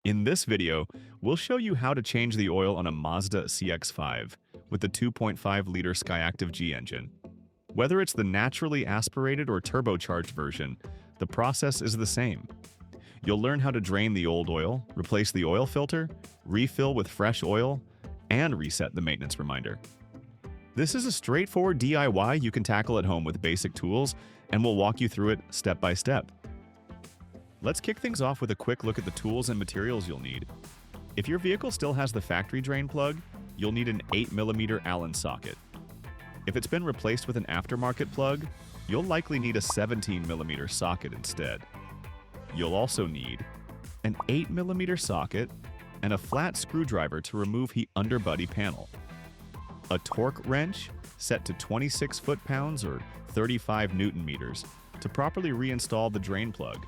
In this video, we'll show you how to change the oil on a Mazda CX-5 with the 2.5-liter Skyactiv-G engine. Whether it's the naturally aspirated or turbocharged version, the process is the same. You'll learn how to drain the old oil, replace the oil filter, refill with fresh oil, and reset the maintenance reminder. This is a straightforward DIY you can tackle at home with basic tools, and we'll walk you through it step by step. Let's kick things off with a quick look at the tools and materials you'll need. If your vehicle still has the factory drain plug, you'll need an 8mm Allen socket. If it's been replaced with an aftermarket plug, you'll likely need a 17mm socket instead. You'll also need an 8mm socket and a flat screwdriver to remove the underbody panel, a torque wrench set to 26 foot-pounds or 35 Newton-meters to properly reinstall the drain plug,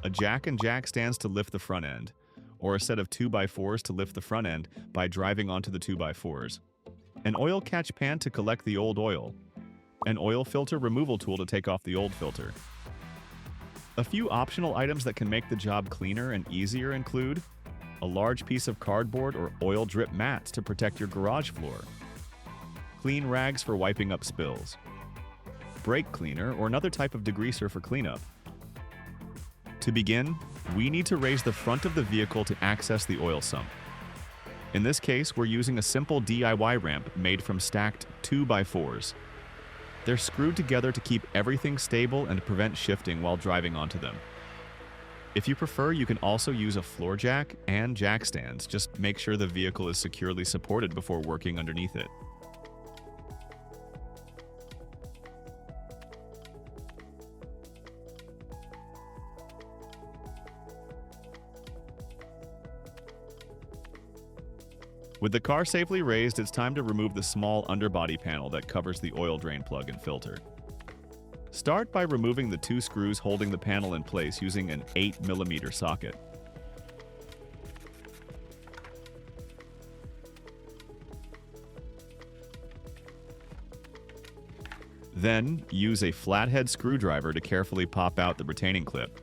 a jack and jack stands to lift the front end, or a set of 2x4s to lift the front end by driving onto the 2x4s, an oil catch pan to collect the old oil, an oil filter removal tool to take off the old filter. A few optional items that can make the job cleaner and easier include a large piece of cardboard or oil drip mats to protect your garage floor, clean rags for wiping up spills, brake cleaner or another type of degreaser for cleanup. To begin, we need to raise the front of the vehicle to access the oil sump. In this case, we're using a simple DIY ramp made from stacked 2x4s. They're screwed together to keep everything stable and prevent shifting while driving onto them. If you prefer, you can also use a floor jack and jack stands. Just make sure the vehicle is securely supported before working underneath it. With the car safely raised, it's time to remove the small underbody panel that covers the oil drain plug and filter. Start by removing the two screws holding the panel in place using an 8mm socket. Then, use a flathead screwdriver to carefully pop out the retaining clip.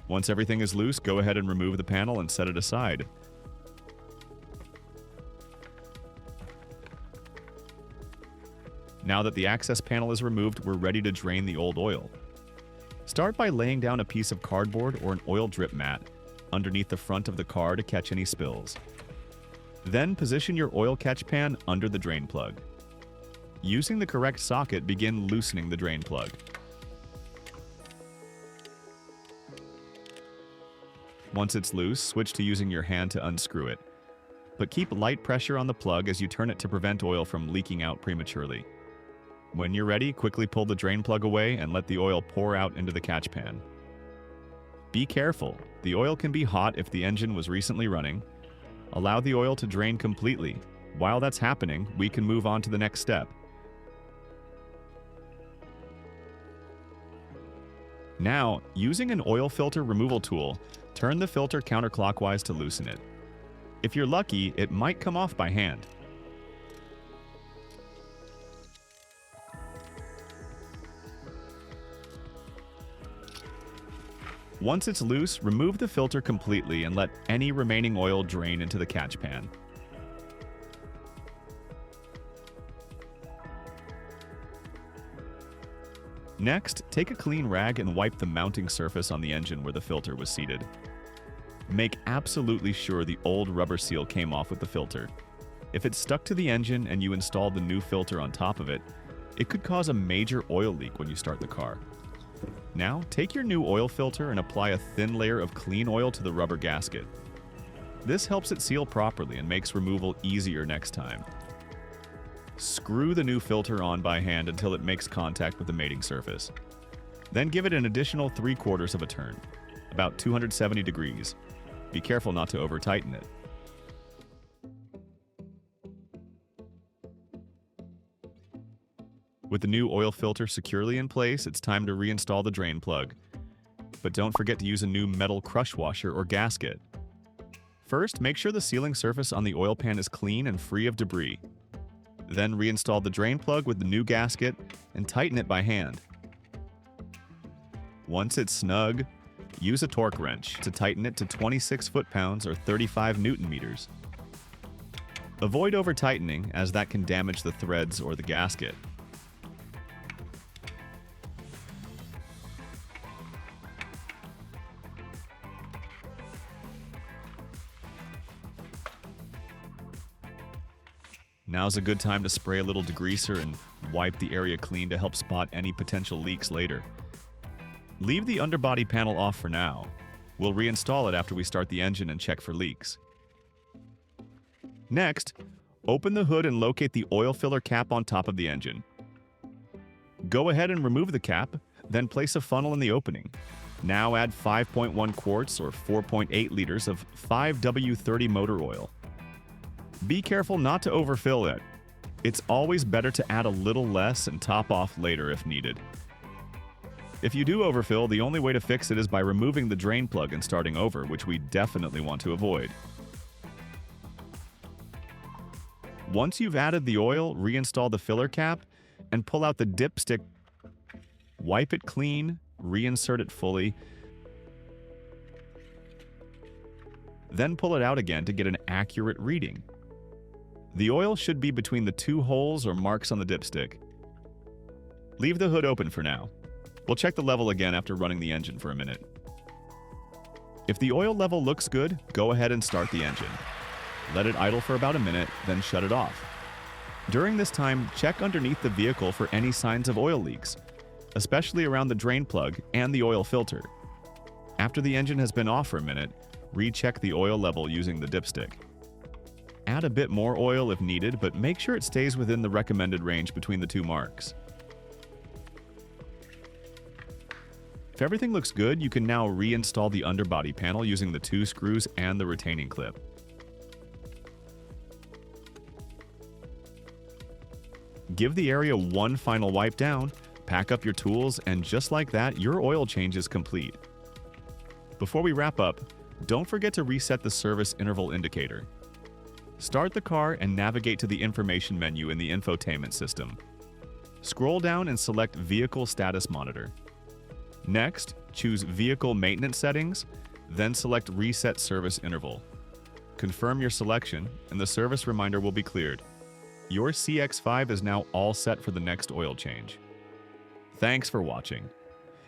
Once everything is loose, go ahead and remove the panel and set it aside. Now that the access panel is removed, we're ready to drain the old oil. Start by laying down a piece of cardboard or an oil drip mat underneath the front of the car to catch any spills. Then position your oil catch pan under the drain plug. Using the correct socket, begin loosening the drain plug. Once it's loose, switch to using your hand to unscrew it. But keep light pressure on the plug as you turn it to prevent oil from leaking out prematurely. When you're ready, quickly pull the drain plug away and let the oil pour out into the catch pan. Be careful. The oil can be hot if the engine was recently running. Allow the oil to drain completely. While that's happening, we can move on to the next step. Now, using an oil filter removal tool, turn the filter counterclockwise to loosen it. If you're lucky, it might come off by hand. Once it's loose, remove the filter completely and let any remaining oil drain into the catch pan. Next, take a clean rag and wipe the mounting surface on the engine where the filter was seated. Make absolutely sure the old rubber seal came off with the filter. If it's stuck to the engine and you install the new filter on top of it, it could cause a major oil leak when you start the car. Now, take your new oil filter and apply a thin layer of clean oil to the rubber gasket. This helps it seal properly and makes removal easier next time. Screw the new filter on by hand until it makes contact with the mating surface. Then give it an additional 3/4 of a turn, about 270 degrees. Be careful not to over-tighten it. With the new oil filter securely in place, it's time to reinstall the drain plug. But don't forget to use a new metal crush washer or gasket. First, make sure the sealing surface on the oil pan is clean and free of debris. Then reinstall the drain plug with the new gasket and tighten it by hand. Once it's snug, Use a torque wrench to tighten it to 26 foot-pounds or 35 newton-meters. Avoid over-tightening, as that can damage the threads or the gasket. Now's a good time to spray a little degreaser and wipe the area clean to help spot any potential leaks later. Leave the underbody panel off for now. We'll reinstall it after we start the engine and check for leaks. Next, open the hood and locate the oil filler cap on top of the engine. Go ahead and remove the cap, then place a funnel in the opening. Now add 5.1 quarts or 4.8 liters of 5W30 motor oil. Be careful not to overfill it. It's always better to add a little less and top off later if needed. If you do overfill, the only way to fix it is by removing the drain plug and starting over, which we definitely want to avoid. Once you've added the oil, reinstall the filler cap and pull out the dipstick. Wipe it clean, reinsert it fully, then pull it out again to get an accurate reading. The oil should be between the two holes or marks on the dipstick. Leave the hood open for now. We'll check the level again after running the engine for a minute. If the oil level looks good, go ahead and start the engine. Let it idle for about a minute, then shut it off. During this time, check underneath the vehicle for any signs of oil leaks, especially around the drain plug and the oil filter. After the engine has been off for a minute, recheck the oil level using the dipstick. Add a bit more oil if needed, but make sure it stays within the recommended range between the two marks. If everything looks good, you can now reinstall the underbody panel using the 2 screws and the retaining clip. Give the area one final wipe down, pack up your tools, and just like that, your oil change is complete. Before we wrap up, don't forget to reset the service interval indicator. Start the car and navigate to the information menu in the infotainment system. Scroll down and select Vehicle Status Monitor. Next, choose Vehicle Maintenance Settings, then select Reset Service Interval. Confirm your selection, and the service reminder will be cleared. Your CX-5 is now all set for the next oil change. Thanks for watching.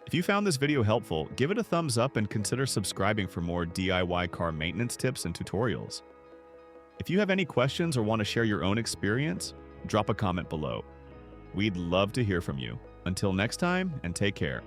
If you found this video helpful, give it a thumbs up and consider subscribing for more DIY car maintenance tips and tutorials. If you have any questions or want to share your own experience, drop a comment below. We'd love to hear from you. Until next time, and take care.